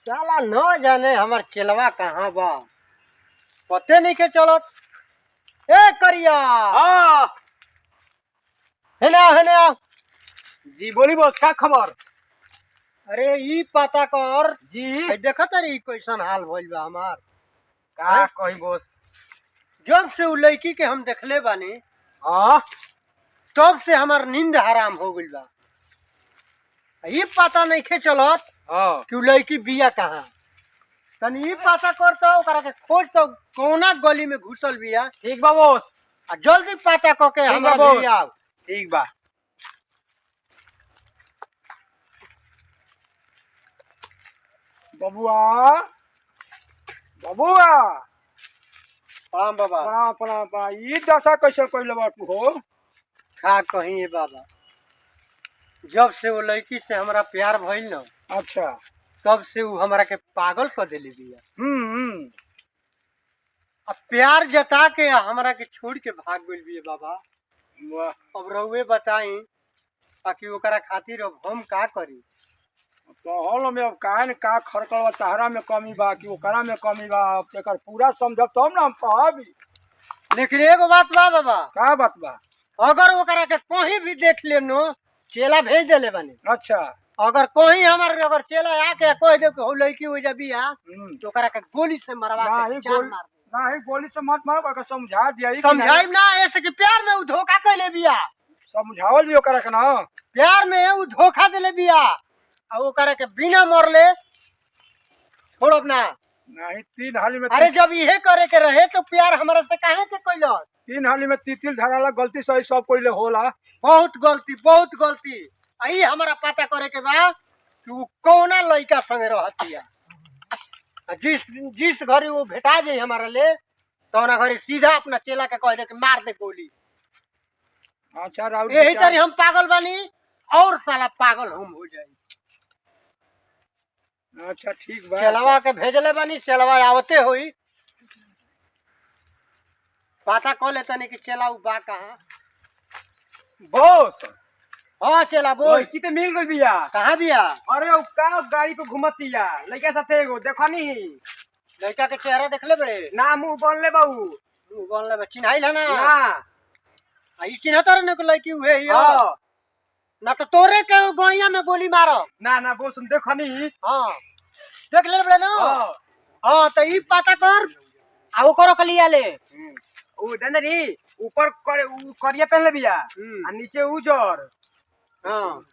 साला न जाने हमार चेलवा कहाँ बा, पते नहीं के चलत। ए करिया, हाँ हेने आओ। जी बोली बॉस, क्या खबर? अरे ई पता कर जी देखत रही कैसन हाल भइल बा हमार। का कही बॉस? जब से उ लड़की के हम देखले बानी हाँ तब से हमार नींद हराम हो गइल बा। ई पता नहीं के चलत हाँ कि उ लड़की बिया कहाँ। तनी ई पता कर तो ओकरा के खोज तो कौना गली में घुसल बिया, ठीक बा बॉस, आ जल्दी पता क के ठीक बा हमरा बॉस। भी आओ। ठीक बा। बबुआ बबुआ प्रणाम बाबा। प्रणाम प्रणाम। ई दशा कैसे कैले बा तू हो? का कहीं है बाबा, जब से वो लड़की से हमरा प्यार भइल न अच्छा। तब से वो हमरा के पागल कर देले बिया। हम्म। अब प्यार जता के हमरा के छोड़ के भाग गइल बिया बाबा। वाह, अब रउए बताई ताकि ओकरा खातिर अब हम का करी। कहल में अब काहे न का खरकल तहरा में कमी बा कि ओकरा में कमी बा, अब एकर पूरा समझब तब ना हम कहबी। लेकिन एगो बात बा बाबा, का बात बा? अगर ओकरा के कहीं भी देख लेनो, चेला भेज देले बानी। अच्छा। अगर कहीं अगर चेला आके कह दे कि लड़की हो जाबी तो ओकरा के गोली से मरवा के नहीं जान गोली, मार दे। नहीं गोली से मत मारो, ओकरा समझा दिया। समझाइब ना, ऐसे कि प्यार में उ धोखा कैले बिया। समझावल भी ओकरा के ना। प्यार में उ धोखा देले बिया आ ओकरा के बिना मरले छोड़ब ना। नहीं तीन हाली में अरे जब इहे करे के रहे तो प्यार हमरा से काहे के कैलस। तीन हाली में तितिल धराला, गलती सही सब कोई होला। बहुत गलती। आई हमरा पता करे के बा कि उ कौना लड़का संगे रहतिया। जिस घड़ी वो भेटा जाए हमारा ले तौना घड़ी सीधा अपना चेला के कह दे कि मार दे गोली। अच्छा राउत यही तरह हम पागल बानी और साला पागल हम हो जाए। अच्छा ठीक बा। चेलवा के भेजले बानी, चेलवा आवते होई, पता कह लेता नहीं कि चेला उ बा कहाँ। बॉस हाँ चेला बोल। की ते मिल गइल बिया। कहाँ बिया? अरे उ का गाड़ी पे घुमतिया लइका साथे एगो देखनी। लड़का के चेहरा देखले बड़े ना मुंह बनले बाऊ। तू बोलले बा चिन्हाइल है ना। ना ई चिन्हतर न को लड़की उहे ही हां ना तो तोरे के गोइया में गोली मारो। ना बॉस हम देखनी। हाँ देख ले बड़े ना। हां हाँ तो ई पता कर आ ओकरो के लिया ले। उ दंदरी ऊपर करे उ करिया पहनले बिया आ नीचे उजर। हाँ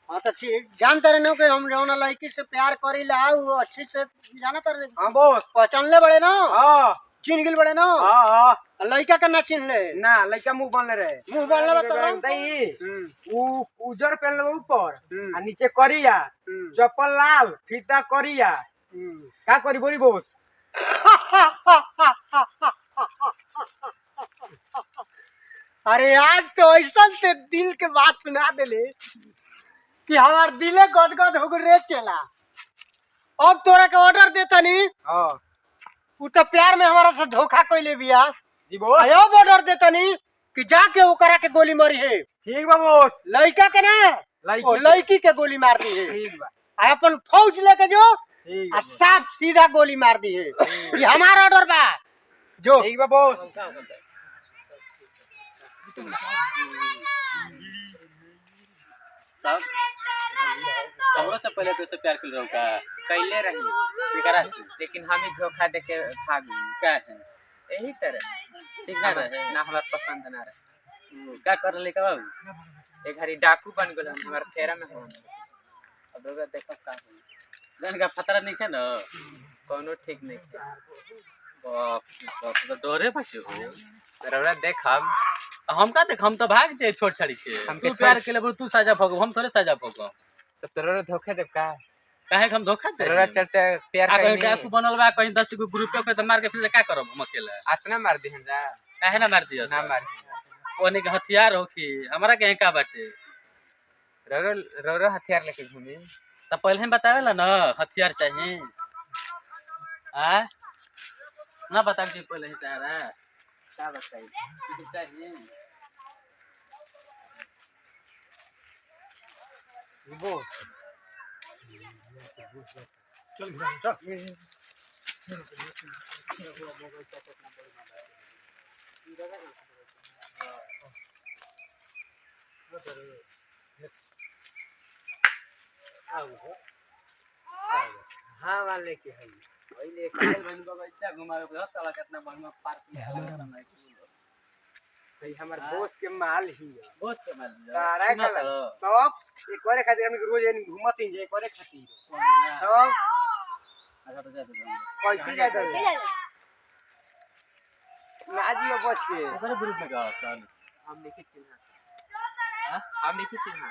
हाँ तो जानते रहे कि हम जौन लड़की से प्यार करीला वो अच्छी से जानत रहे। हां बॉस पहचान ले बड़े ना। हां चिन्ह गिल बड़े ना। हां लड़का के ना चिन्ह ले। ना लइका मुंह बनले रहे। मुंह बनले बा तो रंग दई उ उजर पहनले बा ऊपर आ नीचे करिया, चप्पल लाल, फीता करिया। का करी बोली बॉस? अरे आज तो ऐसा से दिल के बात सुना देले कि हमार दिले गदगद हो गए चला। अब तोरा के ऑर्डर देता नहीं। हां उ तो प्यार में हमारा से धोखा कैले बिया। जी बॉस। अब ऑर्डर देता नहीं कि जाके ओकरा के गोली मारी है। ठीक बा बॉस। लड़का के ना लड़की के गोली मार दी है। ठीक बा। अपन फौज लेके जो ठीक आ साफ सीधा गोली मार दी है। ये हमारा ऑर्डर बा जो। ठीक बा बॉस। हमरो से पहले तो प्यार कर रहा का कैले रही एकरा, लेकिन हम ही धोखा देके भाग का है यही तरह। ठीक ना रहे ना हमार पसंद ना रहे। क्या कर ले का बाबू एक घड़ी डाकू बन गेल हमार फेरा में हो। अब रोगा देखो का हो जन का खतरा नहीं है ना कोनो ठीक नहीं है। बाप बाप तो डरे बचे हो रोगा देख हम का देख हम तो भाग जाए छोट छड़ी के। हम तू प्यार के लिए तू सजा भोग हम थोड़े सजा भोग। तो तोरा धोखा देब का? काहे हम धोखा दे? तोरा चलते प्यार कहीं डाकू बनल बा, कहीं 10 गो ग्रुप पे तो मार के फिर का करब हम अकेला? आतना मार दिहन जा। काहे ना मार दियो? ना मार ओने के हथियार होखी हमरा के का बाटे। रो हथियार लेके घूमी त पहले हम बतावेला ना हथियार चाहिए। आ ना बता के पहले ही तारा का बताई कुछ चाहिए। वो हाँ वाले के है पहिले काल बन बगैचा घुमावे के साला कितना बढ़िया पार्क में समय भाई हमार दोस्त के माल ही है बहुत कमाल तारा का तब एक करे खातिर हम रोज यानी घूमत ही जे करे खातिर तब अच्छा तो जा दे कैसे जाता है नाजी में बच के ओकरे ग्रुप में का साल हम नहीं चिन्हा हां हम नहीं चिन्हा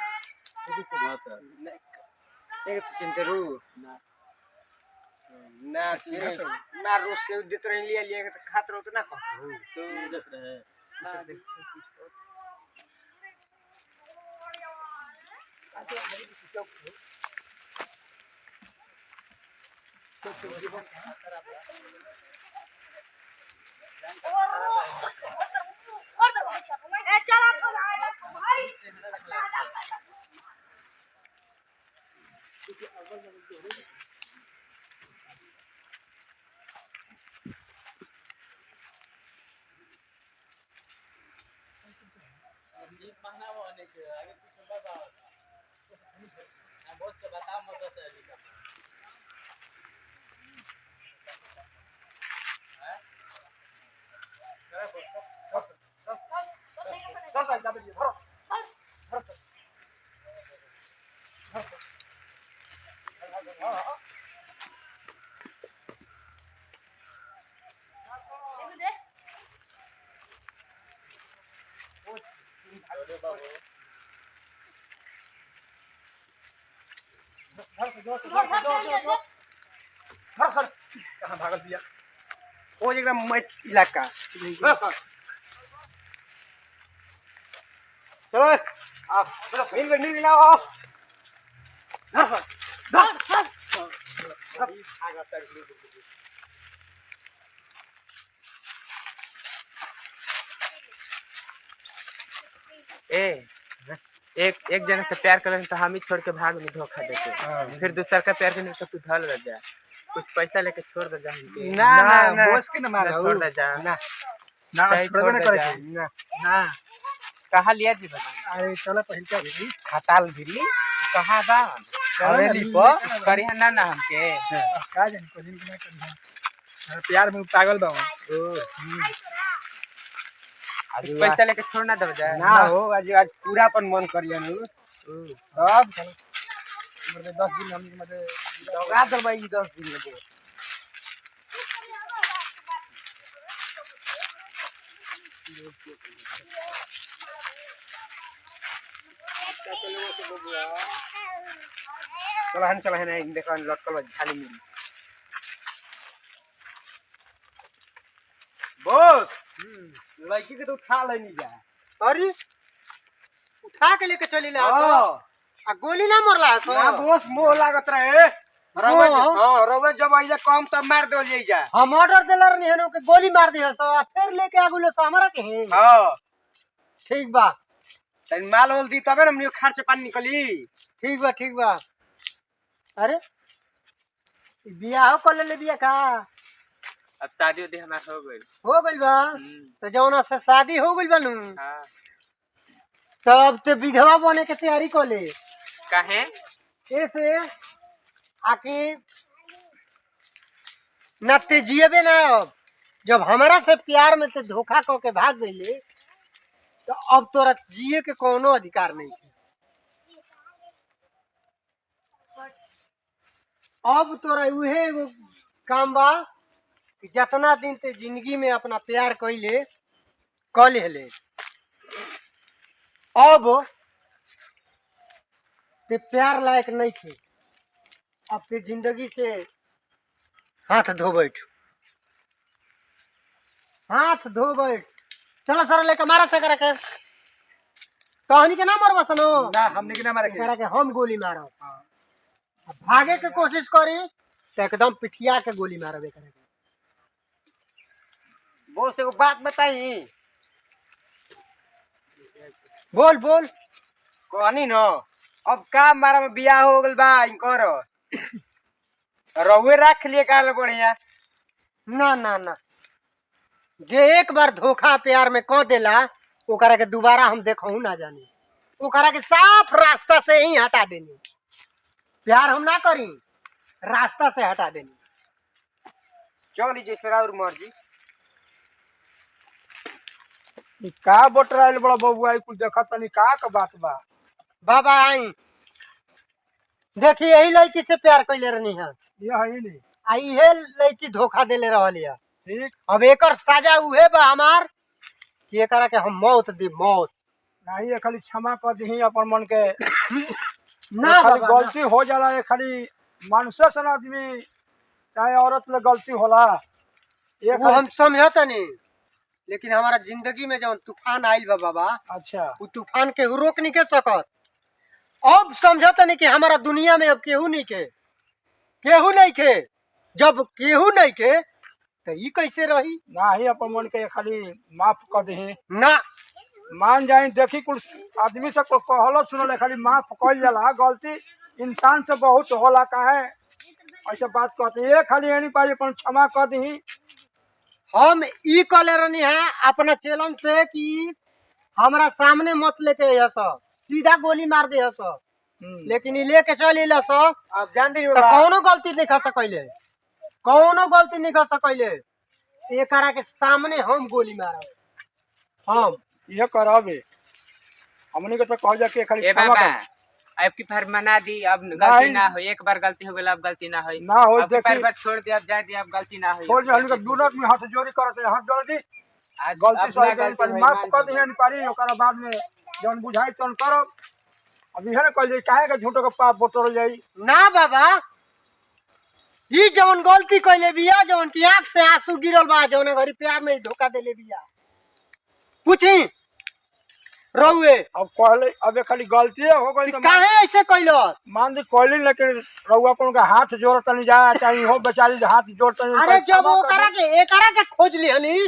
तो तो बात एक चिंतरू ना ना चिरे ना रोज से देत रही लिया खात रहो तो ना कहत तो जत रहे महना होने के आगे कुछ बताओ ना बहुत से बता मत है लिखा कहां भागल दिया वो एकदम मत इलाका चलो आप चलो फिर में नहीं लाओ ए एक एक जने से प्यार कर तो हम ही छोड़ के भाग में धोखा देते फिर दूसरा का प्यार करने तो तू ढल रह जा कुछ पैसा लेके छोड़ दे जा ना ना बोस के ना मार छोड़ दे जा ना ना छोड़ दे जा ना ना कहा लिया जी बता अरे चलो पहल का भी खटाल भिरी कहा बा हवेली पर करिया ना ना हमके का जानी को दिन ना कर प्यार में पागल बा कुछ पैसा लेके छोड़ ना दे जा ना हो आज आज पूरा अपन मन करिया नु अब मेरे 10 दिन हम मते दौगा दर भाई 10 दिन में चलो हन देखो लटकल झाली मिली बॉस लड़की के तो उठा लेनी जा अरे उठा के लेके चली ला हां आ गोली ना मरला सो ना बॉस मोह लागत रहे रउआ हां रउआ जब आइजा कम तब मार दो जाई जा हम ऑर्डर देलर नहीं हनो के गोली मार दिया सो आ फिर लेके आगुले सो हमरा के है हां ठीक बा तन माल होल दी तबे हमनी खर्च पानी निकली ठीक बा अरे बियाह कर ले बिया का अब शादी उदी हमार हो गइल बा तो जौना से शादी हो गइल बा नु हां तब ते विधवा बने के तैयारी कर ले काहे ऐसे आके न ते जियबे ना अब जब हमारा से प्यार में से धोखा को के भाग गइले तो अब तोरा जिए के कोनो अधिकार नहीं है अब तोरा उहे एगो काम बा कि जितना दिन ते जिंदगी में अपना प्यार कइले क ले अब ते प्यार लायक नहीं थे अब ते जिंदगी से हाथ धो बैठ चलो सर लेके मारा से करे के तहनी के ना मरवा सनो ना हमने के ना मारे करे के हम गोली मारब अब भागे के कोशिश करी तो एकदम पिठिया के गोली मारबे करे के बॉस एगो बात बताई बोल कहनी न अब का मारा में बियाह हो गल बा इनकर रहुए रख लिए काल बढ़िया। ना ना ना, जे एक बार धोखा प्यार में कह देला ओकरा के दोबारा हम देखहू ना जानी, ओकरा के साफ रास्ता से ही हटा देनी। प्यार हम ना करी, रास्ता से हटा देनी। चल जैसे और मर्जी। ई का बटराइल बड़ा बबुआ, ई कुछ देखत तनी का बात बा। बाबा आई देखी, यही लड़की से प्यार कैले रहनी है, ये है नहीं आ इहे लड़की धोखा देले रहल है। ठीक। अब एकर सजा उहे बा हमार कि एकरा के हम मौत दी, मौत। नहीं ये खाली क्षमा कर दी अपन मन के। ना खाली बाबा, गलती हो जाला, ये खाली मानुष्य सन आदमी चाहे औरत ले गलती होला। ये वो हम समझत नहीं, लेकिन हमारा जिंदगी में जब तूफान आइल बा बाबा, अच्छा वो तूफान के रोक नहीं के सकत। अब समझत नहीं कि हमारा दुनिया में अब केहू नहीं के, केहू नहीं के। जब केहू नहीं के तो ई कैसे रही। ना ही अपन मन के खाली माफ कर दही। ना मान जाए देखी कुछ आदमी से को कहलो सुनल खाली माफ कइल जाला, गलती इंसान से बहुत होला। काहे ऐसे बात कहते ये खाली एनी पाई अपन क्षमा कर दही। हम ई कहले रहनी है अपना चैलेंज से कि हमरा सामने मत लेके आइए सब, सीधा गोली मार दे सब। लेकिन ई लेके चल इला सब, अब जान दी तो कौनो गलती नहीं कर सकैले, कौनो गलती नहीं कर सकैले। एकरा के सामने हम गोली मारब। हम ये करबे हमनी के तो कह जा के खाली ए क्षमा बाबा कर। अब की बार मना दी, अब गलती ना हो। एक बार गलती हो गई, अब गलती ना हो। ना हो अब की देखी बार छोड़ दे, अब जाए दे, अब गलती ना हो। छोड़ हमनी के दोनों आदमी हाथ जोड़ी करते हाथ जोड़ दी। आज गलती अब सही ना गई गलती पर होई, माफ मान कर ली। दही एनी पारी। ओकरा बाद में जौन बुझाई तौन करब। अब इहे कह जाई काहे के झूठो के पाप बटोर जाई। ना बाबा, ई जवन गलती कैले बिया, जवन की आंख से आंसू गिरल बा, जवन घरी प्यार में धोखा देले बिया, पूछी रहुए अब कहले अब ये खाली गलती हो गई तो काहे ऐसे कैलस। मान दी कहली, लेकिन रउआ अपन का हाथ जोड़त नहीं जा चाहे हो बेचारी हाथ जोड़त नहीं। अरे जब ओकरा के एकरा के खोज लिहनी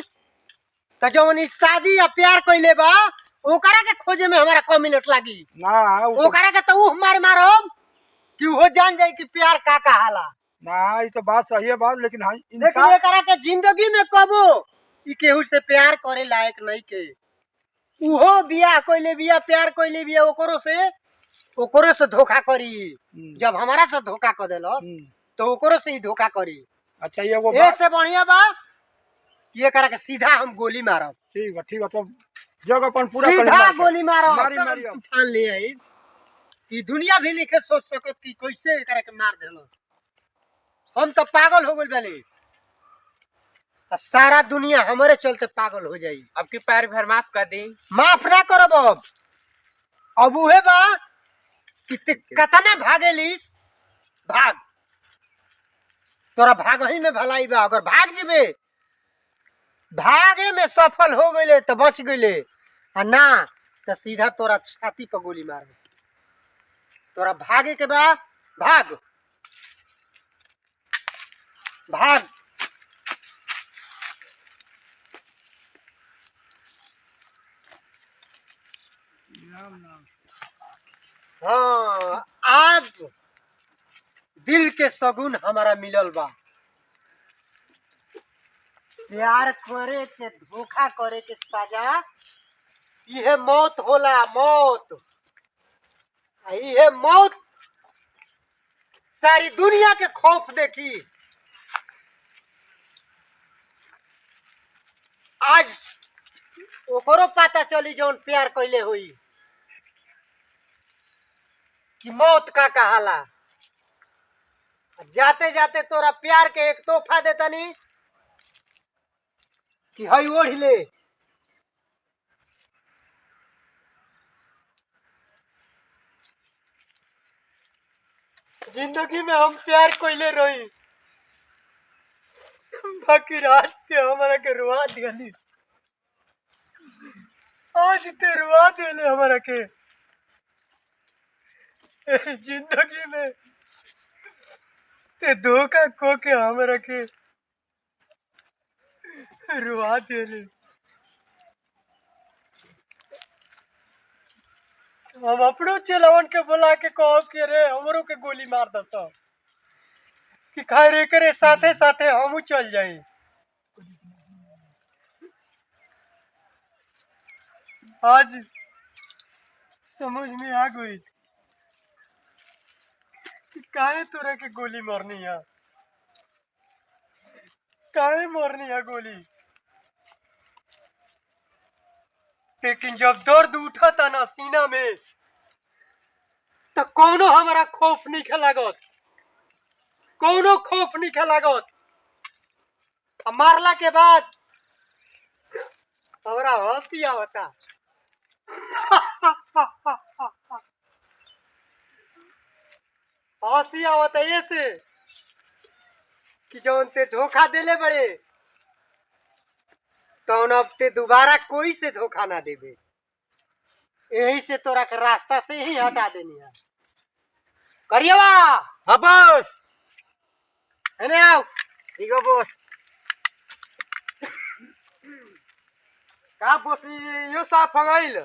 त जवन ई शादी या प्यार कैले बा, ओकरा के खोजे में हमारा क मिनट लागी। ना ओकरा के तो मार मारब कि वो जान जाए कि प्यार का कहाला। ना ये तो बात सही है बात, लेकिन हाँ लेकिन इंसान एकरा के जिंदगी में कबो ई केहू से प्यार करे लायक नहीं के। उहो बियाह कैले बिया, प्यार कैले बिया, ओकरो से धोखा करी। जब हमारा से धोखा कर देलो तो ओकरो से ही धोखा करी। अच्छा ये वो ऐसे बढ़िया बा कि एकरा के सीधा हम गोली मारब, ठीक है तो जग अपन पूरा कर सीधा लेना। गोली मारब। मारी मारी अब। तूफान ले आई कि दुनिया भी लिखे सोच सकत कि कैसे एकरा के मार देलो। हम तो पागल हो गइल बानी, सारा दुनिया हमारे चलते पागल हो जाई। अब की बार भर माफ कर दी। माफ ना करब। अब उहे बा कि ते कतना भागेलिस, भाग। तोरा भाग ही में भलाई बा। अगर भाग जेबे, भागे में सफल हो गइले तो बच गइले, आ ना तो सीधा तोरा छाती पर गोली मार। तोरा भागे के बा, भाग भाग। हाँ, आज दिल के सगुन हमारा मिलल बा। प्यार करे के धोखा करे के सजा इहे मौत होला, मौत। आ इहे मौत सारी दुनिया के खौफ देखी। आज ओकरो पता चली जौन प्यार कैले हुई कि मौत का कहाला। जाते जाते तोरा प्यार के एक तोहफा देता नहीं कि हई ओढ़ ले। जिंदगी में हम प्यार कैले रही, बाकी रात के हमारा के रुआ दिली। आज ते रुआ दिले हमारा के। जिंदगी में ते धोखा को के हमरा के रुआ दिले। हम अपनों चलावन के बुला के कहो कि रे हमरो के गोली मार दस, कि खैर एकरे साथे साथे हमू चल जाई। आज समझ में आ गई कि काहे तोरा के गोली मारनी है, काहे मारनी है गोली। लेकिन जब दर्द उठा था ना सीना में तो कौनो हमारा खौफ नहीं लागत, कौनो खौफ नहीं लागत। मारला के बाद हमारा हंसी आवता। हंसी आवता ऐसे कि जौन ते धोखा देले बड़े तो अब ते दोबारा कोई से धोखा ना देबे। यही से तोरा के रास्ता से ही हटा देनी है। करिएवा। हाँ बॉस। है आओ। ठीक है बॉस। का बॉस यो साफ हो गईल,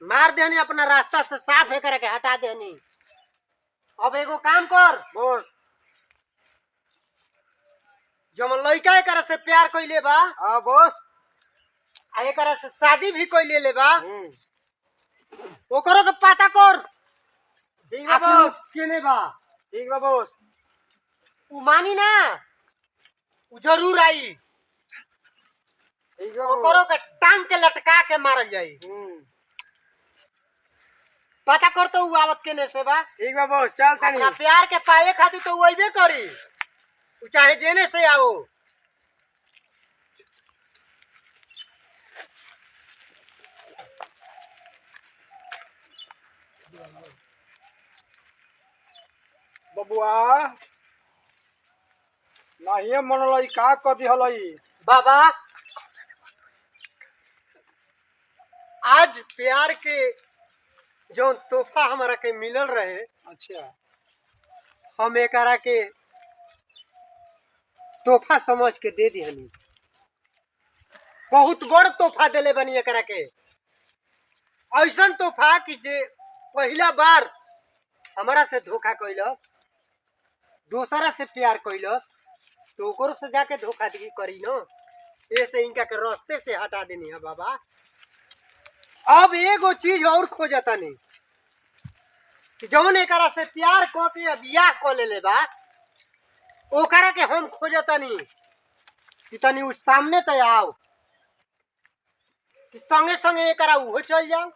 मार देनी अपना रास्ता से साफ है करके हटा देनी। अब एगो काम कर बॉस। जब लड़का एकरा से प्यार कइले बा, हाँ बॉस। आ एकरा से शादी भी कइले ले बा, ओकरो के पता कर। ठीक है बॉस। केने बा ठीक है बॉस। उ मानी ना, उ जरूर आई। ठीक है ओकरो के टांग के लटका के मारल जाई। पता कर तो उ आवत केने से बा। ठीक है बॉस। चल तनी। अपना प्यार के पाए खातिर तो उ अइबे करी, उ चाहे जेने से आओ। बबुआ नहीं मनल का कथी हल बाबा आज प्यार के जो तोहफा हमारा के मिलल रहे, अच्छा हम एकरा के तोहफा समझ के दे दिहनी। बहुत बड़ तोहफा देले बनी एकरा के, ऐसन तोहफा कि जे पहला बार हमारा से धोखा कइलस, दूसरा से प्यार कइलस, तो ओकरो से जाके धोखाधड़ी करी न। ऐसे इनका के रास्ते से हटा देनी है बाबा। अब एगो चीज और खोजता नहीं कि जौन एकरा से प्यार क के बियाह क लेले बा, ओकरा के हम खोजता नहीं कि तनी उस सामने तो आओ कि संगे संगे एकरा उहो चल जाओ।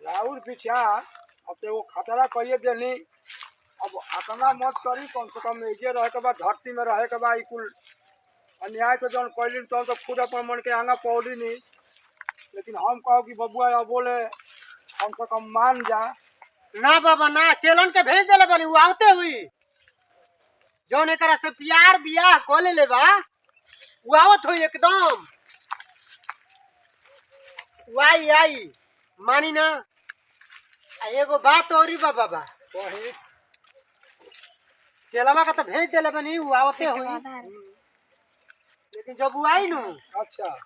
राहुल पीछा अब तो वो खतरा कहिए देनी। अब अतना मत करी, कम से कम ऐसे रहे के बाद, धरती में रहे के बाद कुल अन्याय तो जौन कैली तो खुद अपन मन के आगा पौली नहीं। लेकिन हम कहो कि बबुआ अब बोले कम से कम मान जा। ना बाबा ना, चेलन के भेज देले बनी, उ आवते हुई जौन एकरा से प्यार बियाह क लेले बा, उ आवत हुई एकदम। उ आई मानी ना। आ एगो बात औरी बा बाबा, वही चेलवा का तो भेज देले बनी, उ आवते हुई। लेकिन जब उ आई नु अच्छा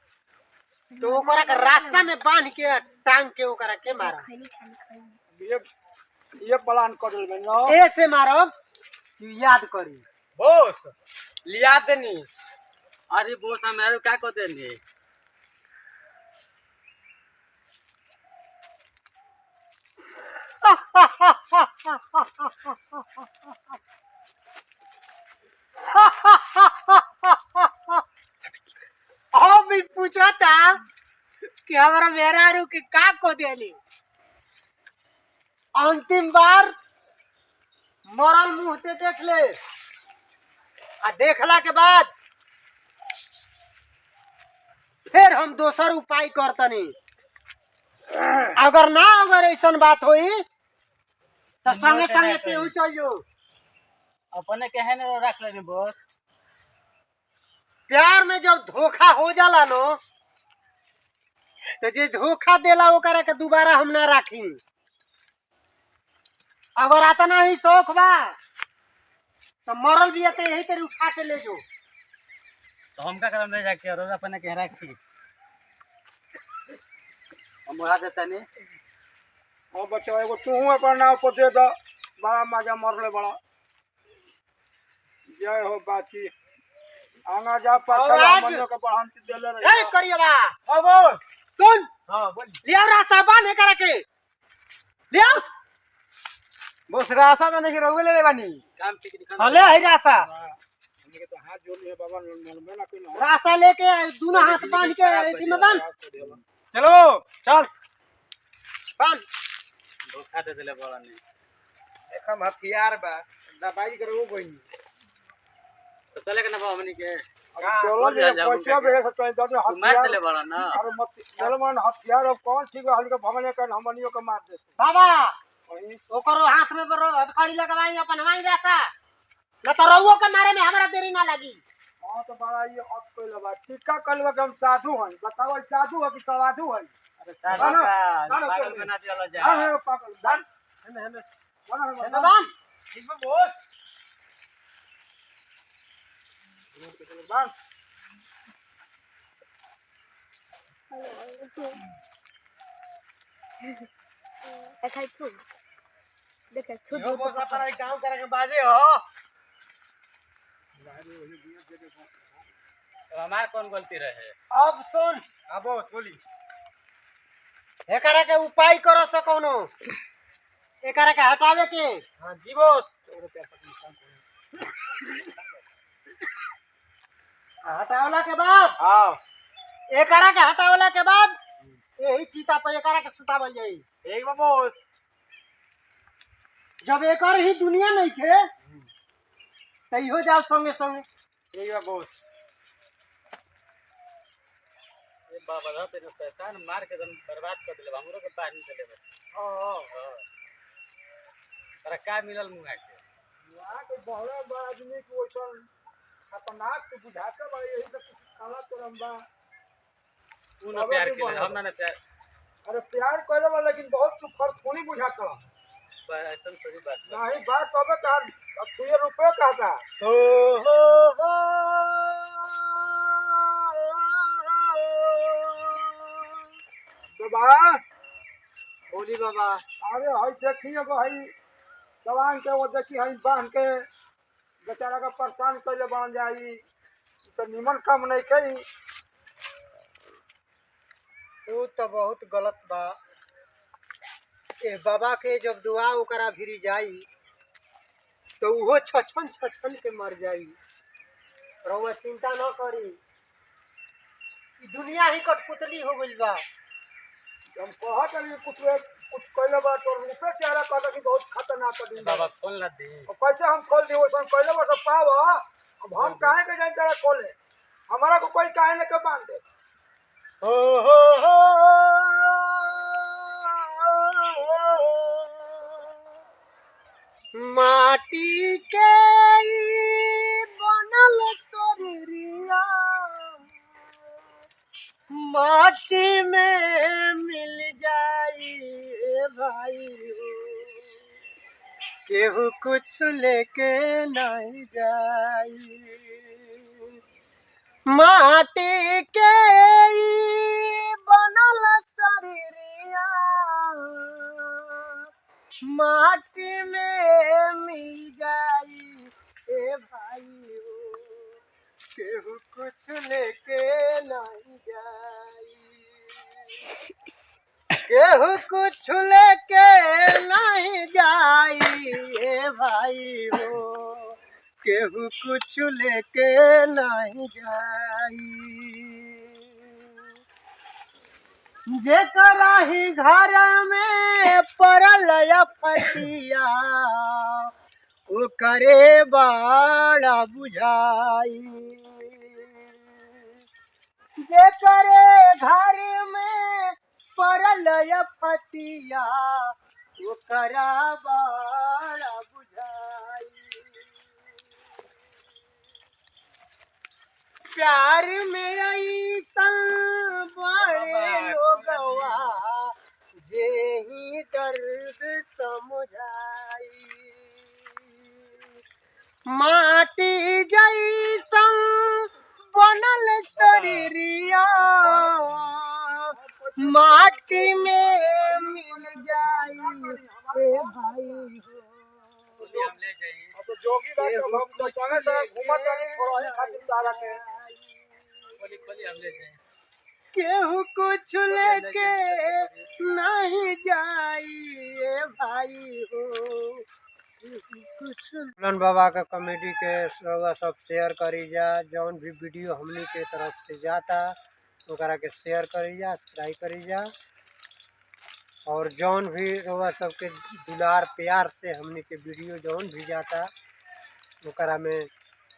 तो ओकरा के रास्ता में बांध के टांग के ओकरा के मारा। ये प्लान कर ले ना। ऐसे मारब कि याद करी। बॉस लिया देनी। अरे बोस हमारे क्या कर देंगे। अब भी पूछा था कि हमारा मेहरारू के का को देली। अंतिम बार मरल मुंह से देख ले, आ देखला के बाद फिर हम दोसर उपाय करतनी। अगर ऐसा बात होई तो संगे संगे तेहू चल जो। अपने कहे न रख लेनी बोस। प्यार में जब धोखा हो जाला नो, तो जे धोखा देला ओकरा के दोबारा हम ना राखी। अगर अतना ही शौक बा तो मरल भी तो यही तेरी उठा के ले जो। तो हम क्या करम ले जाके और अपने कह रखी हम उड़ा देता नहीं। और बच्चा एगो तू अपन नाव पर दे दो, बड़ा मजा मरले बड़ा। जय हो बाकी आगा जा पाछा और आज- हमनियों के बढ़ान से देले ए रही करियवा हां बोल सुन हां बोल लिया रासा बांध करा के लिया बस रासा तो नहीं रोगे ले बानी काम ठीक दिखा हले है रासा हमने के तो हाथ जोड़ लिए बाबा मन में ना कोई ना रासा लेके दोनों हाथ बांध के इसी में बांध चलो चल बांध धोखा दे देले बड़ा ने देखम हथियार बा दवाई करो कोई तो चले के ना बा हमनी के चलो जे पैसा भेज सकते हैं जब तू मार हथियार देले बड़ा ना अरे मत सलमान हथियार अब कौन ठीक है हल्का भगने का हमनियों के मार दे बाबा वही ओकरो हाथ में बरो हथकड़ी लगवाई अपन हमारी रासा न तो रउओ के मारे में हमरा देरी ना लगी हां तो बड़ा ये अब कोई लबा टिक्का कलवा के हम साधु हैं बताओ साधु है कि साधु है अरे साधु ना, का ना, ना, पागल चल। बना दिया जा हां है पागल डन है तो बांध ठीक में बोल बांध देखाइ छु देखाइ छु यो बोस अपना काम करे के बाजे हो तो हमार कौन गलती रहे अब सुन हां बोल बोली एकरा के उपाय करो सकोनो एकरा के हटावे के हां जी बोस हटावला के बाद हां एकरा के हटावला के बाद यही चीता पे एकरा के सुतावल जाई ठीक बा बोस जब एकर ही दुनिया नहीं थे तई हो जाओ संगे संगे ठीक बा बोस ये बाबा दा तेरे शैतान मार के एकदम बर्बाद कर देले हमरो के पानी चले हां अरे का मिलल मुंगा के यहाँ के बड़ा बड़ा आदमी के वैसन खतरनाक तो बुझाते बा यही तो कुछ काला करम्बा उनो प्यार के हम ना प्यार अरे प्यार करे बा लेकिन बहुत सुखर खूनी बुझाता ऐसा थोड़ी बात नहीं बात तबे कहा अब तू ये रुपये कहता हो बाबा बोली बाबा अरे हई देखी एगो हई जवान के वो देखी हई बांध के बेचारा का परेशान कैले बन जाई तो निमन काम नहीं कई तू तो बहुत गलत बा ए बाबा के जब दुआ ओकरा भिरी जाई तो वो छछन छछन के मर जाई रउआ चिंता न करी ई दुनिया ही कठपुतली हो गइल बा हम कहा करी कुछ कैले बा तो रुपये चेहरा कहता कि बहुत खतरनाक कर बाबा खोल ना दे और कैसे हम खोल दी वैसा कैले बा सब पाव अब हम काहे के जान तेरा खोले हमारा को कोई काहे न के बांध दे हो माटी के ई बनल शरीरिया माटी में मिल जाई भाई हो केहू कुछ लेके नहीं जाई माटी के ई बनल शरीरिया माटी में मिल जाई ए भाई हो केहू कुछ लेके नहीं जाई केहू कुछ लेके नहीं जाई ए भाई हो केहू कुछ लेके नहीं जाई जेकरा ही घर में पड़ल फतिया ओ करे बड़ा बुझाई जेकरे घर में पड़ल फतिया ओ करा बड़ा बुझाई प्यार में ऐसा बड़े लोगवा जे ही दर्द समझाई माटी जैसन बनल शरीरिया माटी में मिल जाई ए भाई हो हम ले जाइए अब तो जोगी बात अब हम तो संगे संगे घूमत जानी थोड़ा खातिर तारा के केहू कुछ लेके नहीं जाइए भाई हो। फूलन बाबा का कमेटी के रउआ सब शेयर करी जा, जौन भी वीडियो हमनी के तरफ से जाता ओकरा के शेयर करी जा, सब्सक्राइब करी जा। और जौन भी रउआ सबके दुलार प्यार से हमनी के वीडियो जौन भी जाता ओकरा में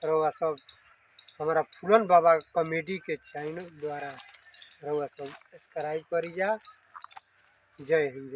रउआ सब हमारा फूलन बाबा कॉमेडी के चैनल द्वारा रउआ सब सब्सक्राइब करी जा। जय हिंद।